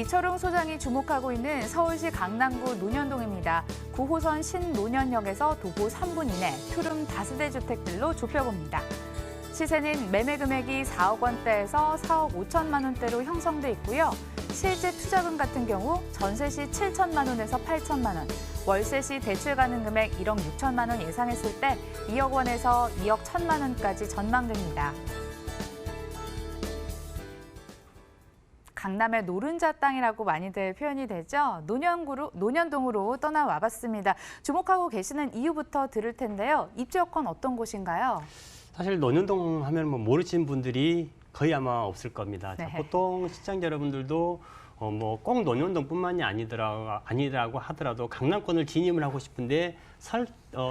이철웅 소장이 주목하고 있는 서울시 강남구 논현동입니다. 9호선 신논현역에서 도보 3분 이내 투룸 다세대 주택들로 좁혀봅니다. 시세는 매매 금액이 4억 원대에서 4억 5천만 원대로 형성돼 있고요. 실제 투자금 같은 경우 전세 시 7천만 원에서 8천만 원, 월세 시 대출 가능 금액 1억 6천만 원 예상했을 때 2억 원에서 2억 1천만 원까지 전망됩니다. 강남의 노른자 땅이라고 많이들 표현이 되죠. 논현동으로 떠나와 봤습니다. 주목하고 계시는 이유부터 들을 텐데요. 입지 여건 어떤 곳인가요? 사실 논현동 하면 뭐 모르시는 분들이 거의 아마 없을 겁니다. 네. 자, 보통 시청자 여러분들도 뭐 꼭 논현동뿐만이 아니라고 하더라도 강남권을 진입을 하고 싶은데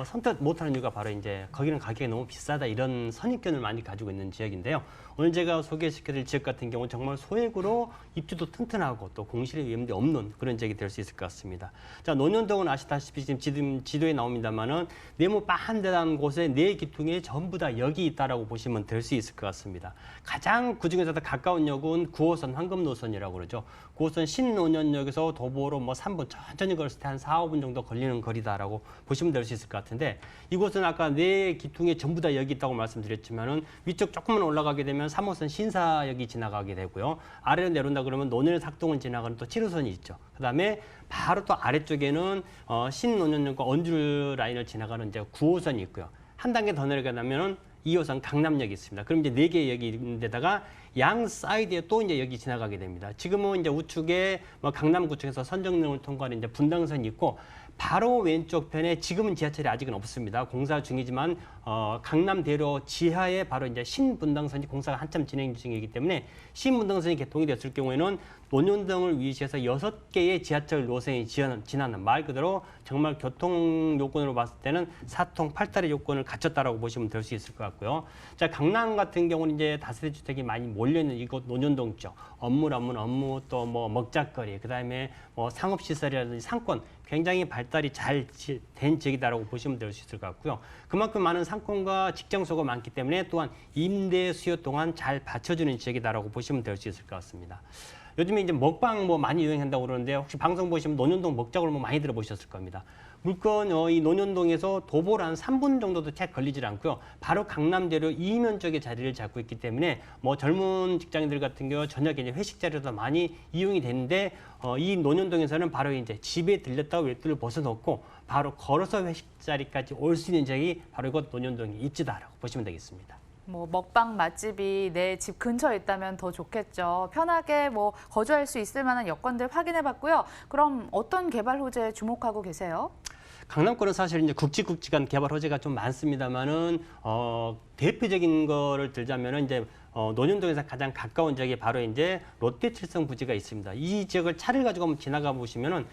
선택 못하는 이유가 바로 이제 거기는 가격이 너무 비싸다 이런 선입견을 많이 가지고 있는 지역인데요. 오늘 제가 소개시켜드릴 지역 같은 경우는 정말 소액으로 입지도 튼튼하고 또 공실의 위험도 없는 그런 지역이 될 수 있을 것 같습니다. 자, 논현동은 아시다시피 지금 지도에 나옵니다만은 네모 반대한 곳에 네 기둥이 전부 다 역이 있다라고 보시면 될 수 있을 것 같습니다. 가장 그중에서도 가까운 역은 9호선 황금노선이라고 그러죠. 9호선 신논현역에서 도보로 뭐 3분 천천히 걸었을 때 한 4, 5분 정도 걸리는 거리다라고 보시면 될 수 있을 것 같은데 이곳은 아까 네 기둥에 전부 다 역이 있다고 말씀드렸지만은 위쪽 조금만 올라가게 되면 3호선 신사역이 지나가게 되고요. 아래로 내려온다 그러면 논현 삭동을 지나가는 또 7호선이 있죠. 그다음에 바로 또 아래쪽에는 신논현역과 언주 라인을 지나가는 이제 9호선이 있고요. 한 단계 더 내려가면 2호선 강남역이 있습니다. 그럼 이제 4개의 역이 있는 데다가 양 사이드에 또 이제 역이 지나가게 됩니다. 지금은 이제 우측에 뭐 강남구청에서 선정릉을 통과하는 이제 분당선이 있고 바로 왼쪽 편에 지금은 지하철이 아직은 없습니다. 공사 중이지만 강남대로 지하에 바로 이제 신분당선이 공사가 한참 진행 중이기 때문에 신분당선이 개통이 됐을 경우에는 논현동을 위시해서 6개의 지하철 노선이 지나는 말 그대로 정말 교통 요건으로 봤을 때는 사통 팔달의 요건을 갖췄다라고 보시면 될 수 있을 것 같고요. 자, 강남 같은 경우는 이제 다세대 주택이 많이 몰려있는 이곳 논현동 쪽 업무 또 뭐 먹자거리 그다음에 뭐 상업시설이라든지 상권 굉장히 발달이 잘 된 지역이다라고 보시면 될 수 있을 것 같고요. 그만큼 많은 상권과 직장소가 많기 때문에 또한 임대 수요 동안 잘 받쳐주는 지역이다라고 보시면 될 수 있을 것 같습니다. 요즘에 이제 먹방 뭐 많이 유행한다고 그러는데 혹시 방송 보시면 논현동 먹자고를 뭐 많이 들어보셨을 겁니다. 물건 이 논현동에서 도보로 한 3분 정도도 채 걸리질 않고요. 바로 강남대로 이면 쪽에 자리를 잡고 있기 때문에 뭐 젊은 직장인들 같은 경우 저녁에 이제 회식 자리도 많이 이용이 되는데 이 논현동에서는 바로 이제 집에 들렸다가 외투를 벗어놓고 바로 걸어서 회식 자리까지 올 수 있는 지역이 바로 이곳 논현동의 입지다라고 보시면 되겠습니다. 뭐 먹방 맛집이 내 집 근처에 있다면 더 좋겠죠. 편하게 뭐 거주할 수 있을 만한 여건들 확인해봤고요. 그럼 어떤 개발 호재에 주목하고 계세요? 강남권은 사실 이제 굵직굵직한 개발 호재가 좀 많습니다만은 대표적인 거를 들자면은 이제 논현동에서 가장 가까운 지역이 바로 이제 롯데칠성 부지가 있습니다. 이 지역을 차를 가지고 한번 지나가 보시면은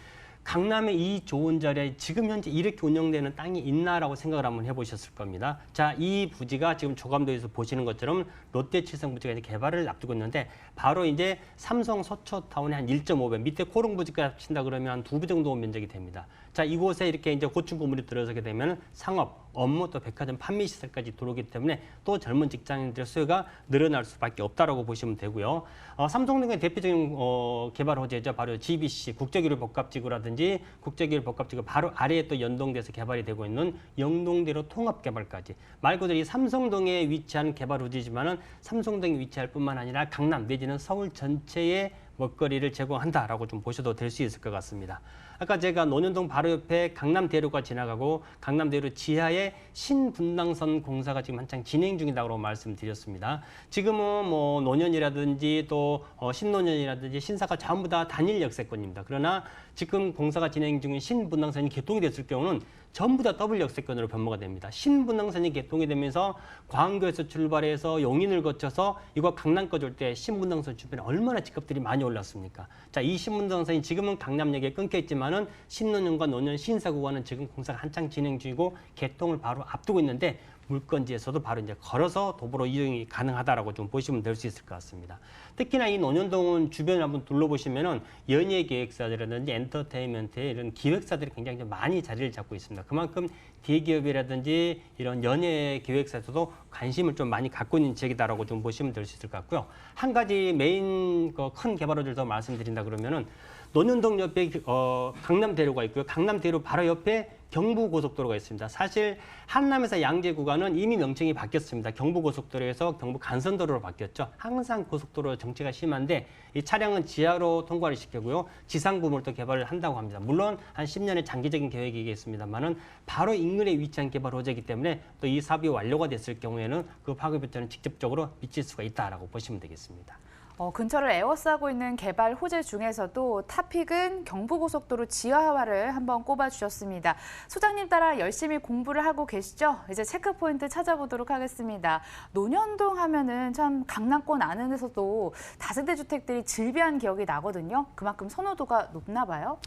강남의 이 좋은 자리에 지금 현재 이렇게 운영되는 땅이 있나라고 생각을 한번 해보셨을 겁니다. 자, 이 부지가 지금 조감도에서 보시는 것처럼 롯데칠성 부지가 이제 개발을 앞두고 있는데 바로 이제 삼성 서초타운의 한 1.5배, 밑에 코롱부지까지 합친다 그러면 한 2배 정도 면적이 됩니다. 자, 이곳에 이렇게 이제 고층 건물이 들어서게 되면 상업, 업무 또 백화점 판매 시설까지 들어오기 때문에 또 젊은 직장인들의 수요가 늘어날 수밖에 없다라고 보시면 되고요. 삼성동의 대표적인 개발 호재죠. 바로 GBC 국제기술 복합지구라든지 국제기술 복합지구 바로 아래에 또 연동돼서 개발이 되고 있는 영동대로 통합개발까지 말 그대로 이 삼성동에 위치한 개발 호재지만은 삼성동에 위치할 뿐만 아니라 강남 내지는 서울 전체에 먹거리를 제공한다라고 좀 보셔도 될 수 있을 것 같습니다. 아까 제가 논현동 바로 옆에 강남대로가 지나가고 강남대로 지하에 신분당선 공사가 지금 한창 진행 중이라고 말씀드렸습니다. 지금은 뭐 논현이라든지 또 신논현이라든지 신사가 전부 다 단일 역세권입니다. 그러나 지금 공사가 진행 중인 신분당선이 개통이 됐을 경우는 전부 다 더블 역세권으로 변모가 됩니다. 신분당선이 개통이 되면서 광교에서 출발해서 용인을 거쳐서 이거 강남까지 올 때 신분당선 주변에 얼마나 집값들이 많이 올랐습니까? 자, 이 신분당선이 지금은 강남역에 끊겨 있지만은 신논현과 논현 신사 구간은 지금 공사가 한창 진행 중이고 개통을 바로 앞두고 있는데 물건지에서도 바로 이제 걸어서 도보로 이용이 가능하다라고 좀 보시면 될 수 있을 것 같습니다. 특히나 이 논현동은 주변을 한번 둘러보시면은 연예 기획사들이라든지 엔터테인먼트 이런 기획사들이 굉장히 좀 많이 자리를 잡고 있습니다. 그만큼 대기업이라든지 이런 연예 기획사에서도 관심을 좀 많이 갖고 있는 지역이다라고 좀 보시면 될 수 있을 것 같고요. 한 가지 메인 큰 개발호를 더 말씀드린다 그러면은 논현동 옆에 강남대로가 있고요. 강남대로 바로 옆에 경부고속도로가 있습니다. 사실 한남에서 양재 구간은 이미 명칭이 바뀌었습니다. 경부고속도로에서 경부 간선도로로 바뀌었죠. 항상 고속도로 정체가 심한데 이 차량은 지하로 통과를 시키고요. 지상 부분을 또 개발을 한다고 합니다. 물론 한 10년의 장기적인 계획이겠습니다만은 바로 인근에 위치한 개발 호재이기 때문에 또 이 사업이 완료가 됐을 경우에는 그 파급 효과는 직접적으로 미칠 수가 있다라고 보시면 되겠습니다. 근처를 에워싸고 있는 개발 호재 중에서도 탑픽은 경부고속도로 지하화를 한번 꼽아주셨습니다. 소장님 따라 열심히 공부를 하고 계시죠? 이제 체크포인트 찾아보도록 하겠습니다. 논현동 하면은 참 강남권 안에서도 다세대 주택들이 즐비한 기억이 나거든요. 그만큼 선호도가 높나 봐요.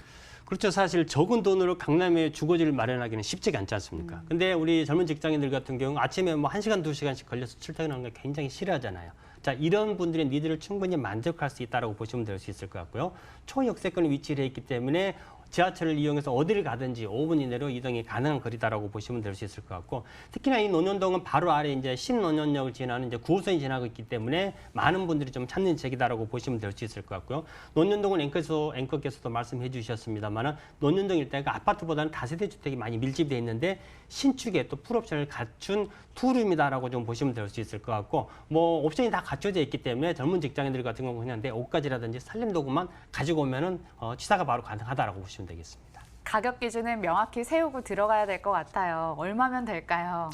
그렇죠. 사실 적은 돈으로 강남에 주거지를 마련하기는 쉽지가 않지 않습니까? 근데 우리 젊은 직장인들 같은 경우 아침에 뭐 1시간, 2시간씩 걸려서 출퇴근하는 걸 굉장히 싫어하잖아요. 자, 이런 분들의 니드를 충분히 만족할 수 있다고 보시면 될 수 있을 것 같고요. 초역세권에 위치를 했기 때문에 지하철을 이용해서 어디를 가든지 5분 이내로 이동이 가능한 거리다라고 보시면 될 수 있을 것 같고, 특히나 이 논현동은 바로 아래 이제 신논현역을 지나는 이제 9호선이 지나고 있기 때문에 많은 분들이 좀 찾는 지역이다라고 보시면 될 수 있을 것 같고요. 논현동은 앵커께서도 말씀해 주셨습니다만은 논현동 일대가 아파트보다는 다세대 주택이 많이 밀집되어 있는데 신축에 또 풀옵션을 갖춘 투룸이다라고 좀 보시면 될 수 있을 것 같고, 뭐 옵션이 다 갖춰져 있기 때문에 젊은 직장인들 같은 경우는 그냥 내 옷가지라든지 살림도구만 가지고 오면은 취사가 바로 가능하다라고 보시면 되겠습니다. 가격 기준은 명확히 세우고 들어가야 될 것 같아요. 얼마면 될까요?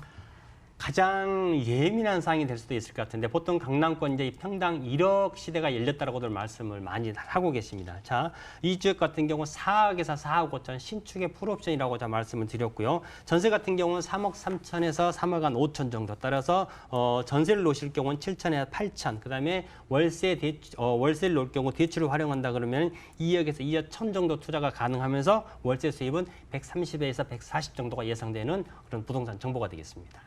가장 예민한 사항이 될 수도 있을 것 같은데 보통 강남권 이제 평당 1억 시대가 열렸다라고들 말씀을 많이 하고 계십니다. 자, 이 지역 같은 경우 4억에서 4억 5천 신축의 풀옵션이라고 자 말씀을 드렸고요. 전세 같은 경우는 3억 3천에서 3억 한 5천 정도 따라서 전세를 놓으실 경우는 7천에서 8천. 그다음에 월세를 놓을 경우 대출을 활용한다 그러면 2억에서 2억 1천 정도 투자가 가능하면서 월세 수입은 130에서 140 정도가 예상되는 그런 부동산 정보가 되겠습니다.